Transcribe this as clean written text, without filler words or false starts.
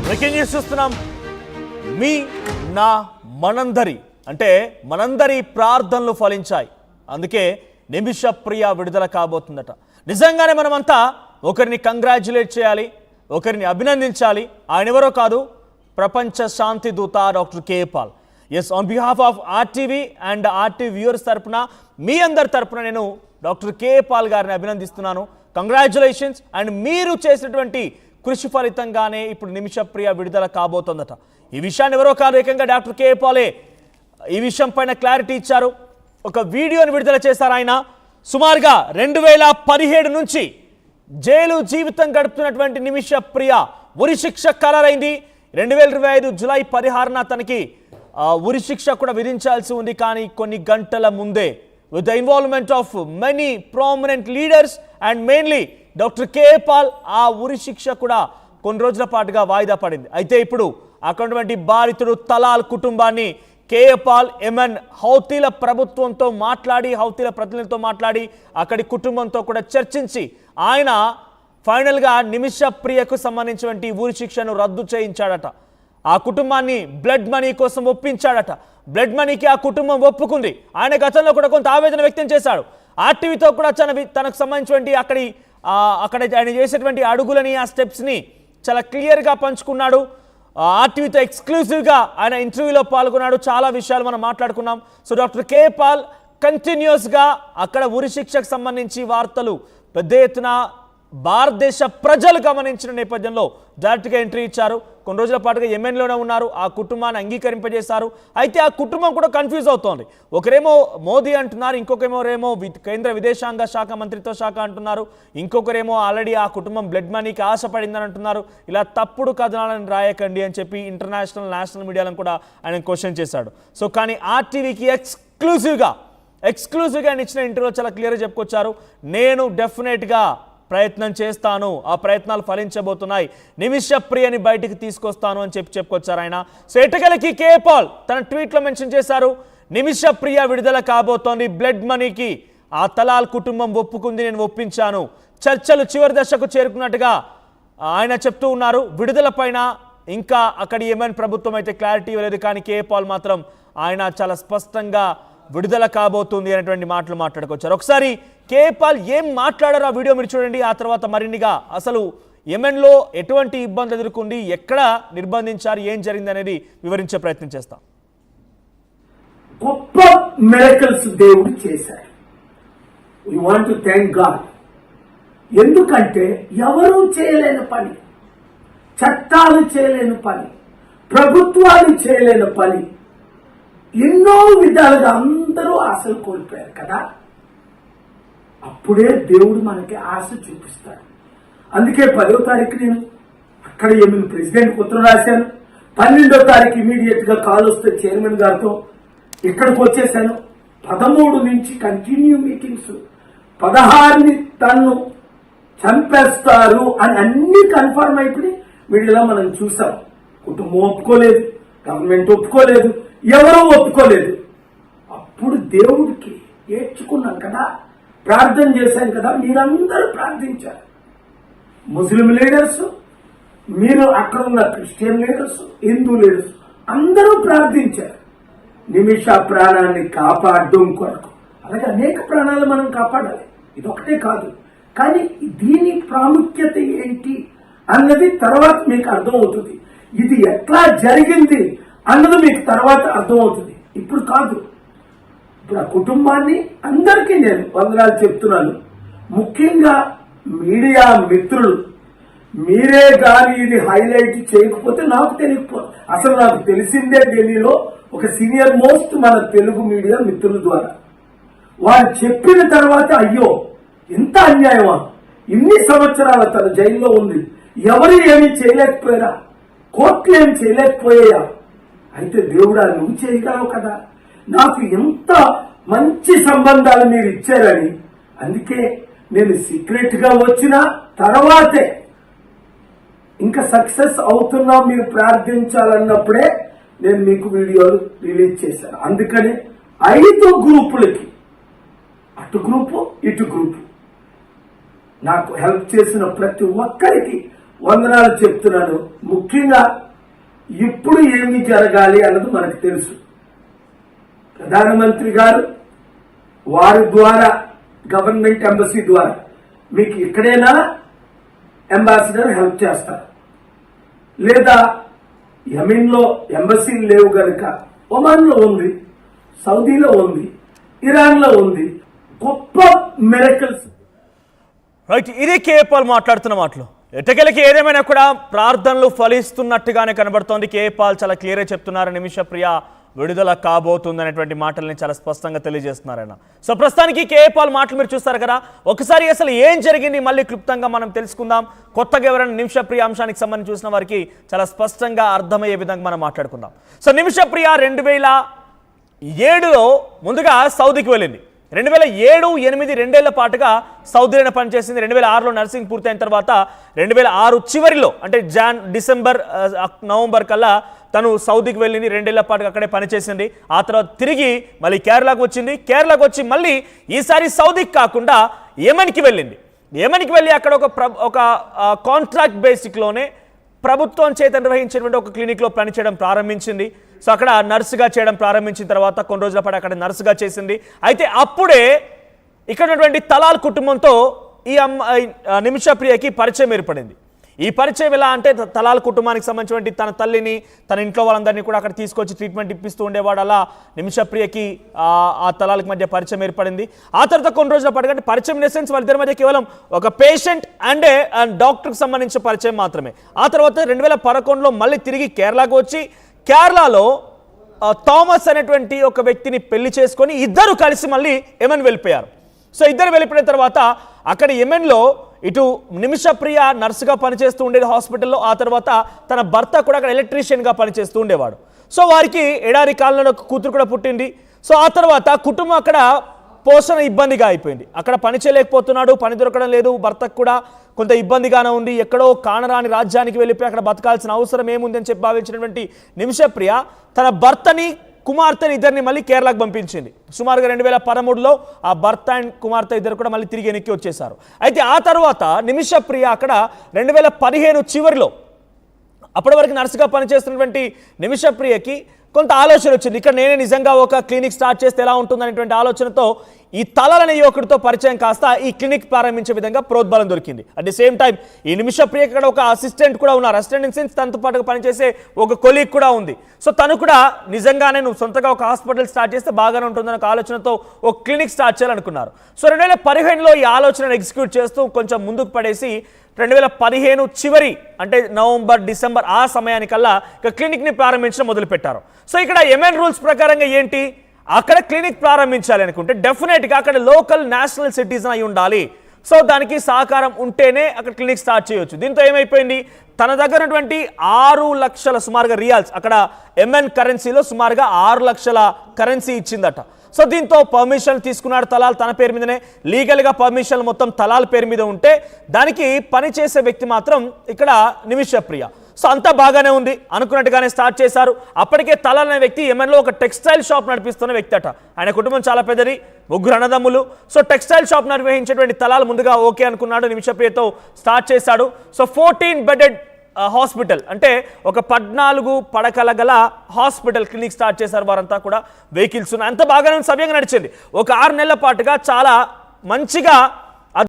Breaking news చూస్తున్నాం. మీ నా మనందరి అంటే మనందరి ప్రార్థనలు ఫలించాయి. అందుకే నిమిష ప్రియ విడుదల కాబోతుందట. నిజంగానే మనమంతా ఒకరిని కంగ్రాచ్యులేట్ చేయాలి, ఒకరిని అభినందించాలి. ఆయన ఎవరో కాదు, ప్రపంచ శాంతి దూత doctor K Paul. Yes, on behalf of RTV and RTV viewers తరపున, మీ అందరి తరపున నేను డాక్టర్ కే పాల్ గారిని అభినందిస్తున్నాను. కంగ్రాచ్యులేషన్స్. అండ్ మీరు చేసినటువంటి కృషి ఫలితంగానే ఇప్పుడు నిమిష ప్రియ విడుదల కాబోతుందట. ఈ విషయాన్ని ఎవరో కాదు, ఏకంగా డాక్టర్ కే పాలే ఈ విషయం పైన క్లారిటీ ఇచ్చారు. ఒక వీడియోని విడుదల చేశారు. ఆయన సుమారుగా 2017 నుంచి జైలు జీవితం గడుపుతున్నటువంటి నిమిష ప్రియ ఉరి శిక్ష ఖరారైంది. 2025 జూలై 16న తనకి ఉరి శిక్ష కూడా విధించాల్సి ఉంది. కానీ కొన్ని గంటల ముందే with the involvement of many prominent leaders and mainly doctor K Paul ఆ ఉరి శిక్ష కూడా కొన్ని రోజుల పాటుగా వాయిదా పడింది. అయితే ఇప్పుడు అక్కడున్నటువంటి బాధితుడు తలాల్ కుటుంబాన్ని కే పాల్ ఎమన్ హౌతీల ప్రభుత్వంతో మాట్లాడి, హౌతీల ప్రతినిధులతో మాట్లాడి, అక్కడి కుటుంబంతో కూడా చర్చించి ఆయన ఫైనల్గా నిమిష ప్రియకు సంబంధించినటువంటి ఉరి శిక్షను రద్దు చేయించాడట. ఆ కుటుంబాన్ని బ్లడ్ మనీ కోసం ఒప్పించాడట. బ్లడ్ మనీకి ఆ కుటుంబం ఒప్పుకుంది. ఆయన గతంలో కూడా కొంత ఆవేదన వ్యక్తం చేశాడు. ఆర్టీవీతో కూడా తనకు సంబంధించినటువంటి అక్కడ ఆయన చేసేటువంటి అడుగులని, ఆ స్టెప్స్ని చాలా క్లియర్గా పంచుకున్నాడు. ఆర్టీవీతో ఎక్స్క్లూజివ్గా ఆయన ఇంటర్వ్యూలో పాల్గొన్నాడు. చాలా విషయాలు మనం మాట్లాడుకున్నాం. సో డాక్టర్ కే పాల్ కంటిన్యూస్గా అక్కడ ఉరి శిక్షకు సంబంధించి వార్తలు పెద్ద ఎత్తున భారతదేశ ప్రజలు గమనించిన నేపథ్యంలో డైరెక్ట్గా ఎంట్రీ ఇచ్చారు. కొన్ని రోజుల పాటుగా యెమెన్లోనే ఉన్నారు. ఆ కుటుంబాన్ని అంగీకరింపజేశారు. అయితే ఆ కుటుంబం కూడా కన్ఫ్యూజ్ అవుతోంది. ఒకరేమో మోదీ అంటున్నారు, ఇంకొకరేమో కేంద్ర విదేశాంగ శాఖ మంత్రిత్వ శాఖ అంటున్నారు, ఇంకొకరేమో ఆల్రెడీ ఆ కుటుంబం బ్లడ్ మనీకి ఆశపడిందని అంటున్నారు. ఇలా తప్పుడు కథనాలను రాయకండి అని చెప్పి ఇంటర్నేషనల్, నేషనల్ మీడియాలను కూడా ఆయన క్వశ్చన్ చేశాడు. సో కానీ ఆర్టీవీకి ఎక్స్క్లూజివ్గా ఆయన ఇచ్చిన ఇంటర్వ్యూలో చాలా క్లియర్గా చెప్పుకొచ్చారు. నేను డెఫినెట్గా ప్రయత్నం చేస్తాను, ఆ ప్రయత్నాలు ఫలించబోతున్నాయి, నిమిష ప్రియని బయటికి తీసుకొస్తాను అని చెప్పుకొచ్చారు ఆయన. సో ఎటగలకి కే పాల్ తన ట్వీట్లో మెన్షన్ చేశారు, నిమిష ప్రియ విడుదల కాబోతోంది, బ్లడ్ మనీకి ఆ తలాల్ కుటుంబం ఒప్పుకుంది, నేను ఒప్పించాను. చర్చలు చివరి దశకు చేరుకున్నట్టుగా ఆయన చెప్తూ ఉన్నారు. విడుదల పైన ఇంకా అక్కడి యెమెన్ ప్రభుత్వం అయితే క్లారిటీ ఇవ్వలేదు. కానీ కే పాల్ మాత్రం ఆయన చాలా స్పష్టంగా విడుదల కాబోతుంది అనేటువంటి మాటలు మాట్లాడుకొచ్చారు. ఒకసారి కే పాల్ ఏం మాట్లాడారో ఆ వీడియో మీరు చూడండి. ఆ తర్వాత మరిన్నిగా అసలు యెమెన్లో ఎటువంటి ఇబ్బందులు ఎదుర్కొంది, ఎక్కడ నిర్బంధించారు, ఏం జరిగింది అనేది వివరించే ప్రయత్నం చేస్తాం. గొప్ప మిరకల్స్ దేవుడు చేశారు. We want to thank God. ఎందుకంటే ఎవరూ చేయలేని పని, చట్టాలు చేయలేని పని, ప్రభుత్వాలు చేయలేని పని, ఎన్నో విధాలుగా అందరూ ఆశలు కోల్పోయారు కదా. అప్పుడే దేవుడు మనకి ఆశ చూపిస్తాడు. అందుకే 10వ తారీఖు నేను అక్కడ యెమెన్ ప్రెసిడెంట్ ఉత్తరం రాశాను. 12వ తారీఖు ఇమీడియట్ గా కాల్ వస్తే చైర్మన్ గారితో ఇక్కడికి వచ్చేసాను. 13 నుంచి కంటిన్యూ మీటింగ్స్. 16ని తన్ను చంపేస్తారు అని అన్ని కన్ఫర్మ్ అయిపోయి మీడియాలో మనం చూసాం. కుటుంబం ఒప్పుకోలేదు, గవర్నమెంట్ ఒప్పుకోలేదు, ఎవరూ ఒప్పుకోలేదు. అప్పుడు దేవుడికి ఏడ్చుకున్నాం కదా, ప్రార్థన చేశాను కదా. మీరందరూ ప్రార్థించారు. ముస్లిం లీడర్స్, మీరు అక్కడ ఉన్న క్రిస్టియన్ లీడర్స్, హిందూ లీడర్స్ అందరూ ప్రార్థించారు నిమిష ప్రాణాన్ని కాపాడడం కొరకు. అలాగే అనేక ప్రాణాలు మనం కాపాడాలి, ఇదొకటే కాదు. కానీ దీని ప్రాముఖ్యత ఏంటి అన్నది తర్వాత మీకు అర్థమవుతుంది. ఇది ఎట్లా జరిగింది అన్నది మీకు తర్వాత అర్థమవుతుంది, ఇప్పుడు కాదు. ఇప్పుడు ఆ కుటుంబాన్ని అందరికీ నేను వందనాలు చెప్తున్నాను. ముఖ్యంగా మీడియా మిత్రులు, మీరే కానీ ఇది హైలైట్ చేయకపోతే నాకు తెలియకపో, అసలు నాకు తెలిసిందే ఢిల్లీలో ఒక సీనియర్ మోస్ట్ మన తెలుగు మీడియా మిత్రుల ద్వారా. వారు చెప్పిన తర్వాత అయ్యో ఎంత అన్యాయమా, ఇన్ని సంవత్సరాల తన జైల్లో ఉంది, ఎవరు ఏమీ చేయలేకపోయారా, కోర్టులు ఏమి చేయలేకపోయాయా, అయితే దేవుడా నువ్వు చేయగలవు కదా, నాకు ఎంత మంచి సంబంధాలు మీరు ఇచ్చారని. అందుకే నేను సీక్రెట్ గా వచ్చిన తర్వాతే ఇంకా సక్సెస్ అవుతున్నా మీరు ప్రార్థించాలన్నప్పుడే నేను మీకు వీడియోలు రిలీజ్ చేశాను. అందుకని 5 గ్రూపులకి, అటు గ్రూపు ఇటు గ్రూపు, నాకు హెల్ప్ చేసిన ప్రతి ఒక్కరికి వందనాలు చెప్తున్నాను. ముఖ్యంగా ఇప్పుడు ఏమి జరగాలి అన్నది మనకు తెలుసు. ప్రధానమంత్రి గారు వారి ద్వారా గవర్నమెంట్ ఎంబసీ ద్వారా మీకు ఇక్కడైనా అంబాసిడర్ హెల్ప్ చేస్తారు, లేదా యెమెన్లో ఎంబసీలు లేవు గనుక ఒమాన్లో ఉంది, సౌదీలో ఉంది, ఇరాన్లో ఉంది. గొప్ప మిరకల్స్. రైట్, ఇది కేపాల్ మాట్లాడుతున్న మాటలు. ఎట్టకెలకి ఏదేమైనా కూడా ప్రార్థనలు ఫలిస్తున్నట్టుగానే కనబడుతోంది. కేపాల్ చాలా క్లియర్గా చెప్తున్నారు, నిమిషప్రియ విడుదల కాబోతుంది అనేటువంటి మాటల్ని చాలా స్పష్టంగా తెలియజేస్తున్నారు ఆయన. సో ప్రస్తుతానికి కేపాల్ మాటలు మీరు చూస్తారు కదా, ఒకసారి అసలు ఏం జరిగింది మళ్ళీ క్లుప్తంగా మనం తెలుసుకుందాం. కొత్తగా ఎవరైనా నిమిషప్రియ అంశానికి సంబంధించి చూసిన వారికి చాలా స్పష్టంగా అర్థమయ్యే విధంగా మనం మాట్లాడుకుందాం. సో నిమిషప్రియ 2007లో ముందుగా సౌదీకి వెళ్ళింది. 2007-8 రెండేళ్ల పాటుగా సౌదీలోనే పనిచేసింది. 2006లో నర్సింగ్ పూర్తయిన తర్వాత 2006 చివరిలో అంటే డిసెంబర్ నవంబర్ కల్లా తను సౌదీకి వెళ్ళింది. 2 ఏళ్ల పాటుగా అక్కడే పనిచేసింది. ఆ తర్వాత తిరిగి మళ్ళీ కేరళకు వచ్చింది. కేరళకు వచ్చి మళ్ళీ ఈసారి సౌదీకి కాకుండా యెమెన్కి వెళ్ళింది. యెమెన్కి వెళ్ళి అక్కడ ఒక కాంట్రాక్ట్ బేసిక్లోనే ప్రభుత్వం చేత నిర్వహించినటువంటి ఒక క్లినిక్లో పనిచేయడం ప్రారంభించింది. సో అక్కడ నర్సుగా చేయడం ప్రారంభించిన తర్వాత కొన్ని రోజుల పాటు అక్కడ నర్సుగా చేసింది. అయితే అప్పుడే ఇక్కడ ఉన్నటువంటి తలాల్ కుటుంబంతో ఈ నిమిషప్రియకి పరిచయం ఏర్పడింది. ఈ పరిచయం ఎలా అంటే, తలాల్ కుటుంబానికి సంబంధించినటువంటి తన తల్లిని, తన ఇంట్లో వాళ్ళందరినీ కూడా అక్కడ తీసుకొచ్చి ట్రీట్మెంట్ ఇప్పిస్తూ ఉండేవాడు. అలా నిమిషప్రియకి ఆ తలాలకు మధ్య పరిచయం ఏర్పడింది. ఆ తర్వాత కొన్ని రోజుల పాటు అంటే పరిచయం ఇన్ ద సెన్స్ వాళ్ళిద్దరి మధ్య కేవలం ఒక పేషెంట్ అండ్ డాక్టర్కి సంబంధించిన పరిచయం మాత్రమే. ఆ తర్వాత 2011లో మళ్ళీ తిరిగి కేరళకు వచ్చి కేరళలో థామస్ అనేటువంటి ఒక వ్యక్తిని పెళ్లి చేసుకొని ఇద్దరు కలిసి మళ్ళీ యెమెన్ వెళ్ళిపోయారు. సో ఇద్దరు వెళ్ళిపోయిన తర్వాత అక్కడ యెమెన్లో ఇటు నిమిషప్రియ నర్సుగా పనిచేస్తూ ఉండేది హాస్పిటల్లో. ఆ తర్వాత తన భర్త కూడా అక్కడ ఎలక్ట్రీషియన్గా పనిచేస్తూ ఉండేవాడు. సో వారికి ఎడారి కాలంలో ఒక కూతురు కూడా పుట్టింది. సో ఆ తర్వాత కుటుంబం అక్కడ పోషణ ఇబ్బందిగా అయిపోయింది. అక్కడ పని చేయలేకపోతున్నాడు, పని దొరకడం లేదు, భర్తకు కూడా కొంత ఇబ్బందిగానే ఉంది. ఎక్కడో కానరాని రాజ్యానికి వెళ్ళిపోయి అక్కడ బతకాల్సిన అవసరం ఏముందని చెప్పి భావించినటువంటి నిమిషప్రియ తన భర్తని కుమార్తెని ఇద్దరిని మళ్ళీ కేరళకు పంపించింది. సుమారుగా 2013లో ఆ భర్త అండ్ కుమార్తె ఇద్దరు కూడా మళ్ళీ తిరిగి వెనక్కి వచ్చేశారు. అయితే ఆ తర్వాత నిమిషప్రియ అక్కడ 2015 చివరిలో అప్పటి వరకు నర్సుగా పనిచేస్తున్నటువంటి నిమిషప్రియకి కొంత ఆలోచన వచ్చింది. ఇక్కడ నేనే నిజంగా ఒక క్లినిక్ స్టార్ట్ చేస్తే ఎలా ఉంటుందనేటువంటి ఆలోచనతో ఈ తలాల్ అనే యువకుడితో పరిచయం కాస్త ఈ క్లినిక్ ప్రారంభించే విధంగా ప్రోద్బలం దొరికింది. అట్ ది సేమ్ టైం ఈ నిమిషప్రియ ఇక్కడ ఒక అసిస్టెంట్ కూడా ఉన్నారు. అసిస్టెంట్ ఇన్ సెన్స్ తనతో పాటుగా పనిచేసే ఒక కొలీగ్ కూడా ఉంది. సో తను కూడా నిజంగానే నువ్వు సొంతగా ఒక హాస్పిటల్ స్టార్ట్ చేస్తే బాగానే ఉంటుందన్న ఒక ఆలోచనతో ఒక క్లినిక్ స్టార్ట్ చేయాలనుకున్నారు. సో 2015లో ఈ ఆలోచనను ఎగ్జిక్యూట్ చేస్తూ కొంచెం ముందుకు పడేసి 2015 చివరి అంటే నవంబర్ డిసెంబర్ ఆ సమయానికల్లా ఇక క్లినిక్ని ప్రారంభించడం మొదలుపెట్టారు. సో ఇక్కడ యెమెన్ రూల్స్ ప్రకారంగా ఏంటి, అక్కడ క్లినిక్ ప్రారంభించాలి అనుకుంటే డెఫినెట్గా అక్కడ లోకల్ నేషనల్ సిటిజన్ అయి ఉండాలి. సో దానికి సహకారం ఉంటేనే అక్కడ క్లినిక్ స్టార్ట్ చేయొచ్చు. దీంతో ఏమైపోయింది, తన దగ్గర ఉన్నటువంటి 6 లక్షల సుమారుగా రియాల్స్, అక్కడ యెమెన్ కరెన్సీలో సుమారుగా 6 లక్షల కరెన్సీ ఇచ్చిందట. సో దీంతో పర్మిషన్ తీసుకున్నాడు తలాల్ తన పేరు మీదనే. లీగల్గా పర్మిషన్ మొత్తం తలాల్ పేరు మీద ఉంటే దానికి పనిచేసే వ్యక్తి మాత్రం ఇక్కడ నిమిషప్రియ. సో అంతా బాగానే ఉంది అనుకున్నట్టుగానే స్టార్ట్ చేశారు. అప్పటికే తలాల్ అనే వ్యక్తి యెమెన్లో ఒక టెక్స్టైల్ షాప్ నడిపిస్తున్న వ్యక్తి అట. ఆయన కుటుంబం చాలా పెద్దది, 3 అన్నదమ్ములు. సో టెక్స్టైల్ షాప్ నిర్వహించేటువంటి తలాల్ ముందుగా ఓకే అనుకున్నాడు, నిమిషప్రియతో స్టార్ట్ చేశాడు. సో 14 బెడెడ్ హాస్పిటల్ అంటే ఒక 14 పడకల గల హాస్పిటల్ క్లినిక్ స్టార్ట్ చేశారు. వారంతా కూడా వెహికల్స్ ఉన్నాయి, అంత బాగానే సవ్యంగా నడిచింది. ఒక 6 నెలల పాటుగా చాలా మంచిగా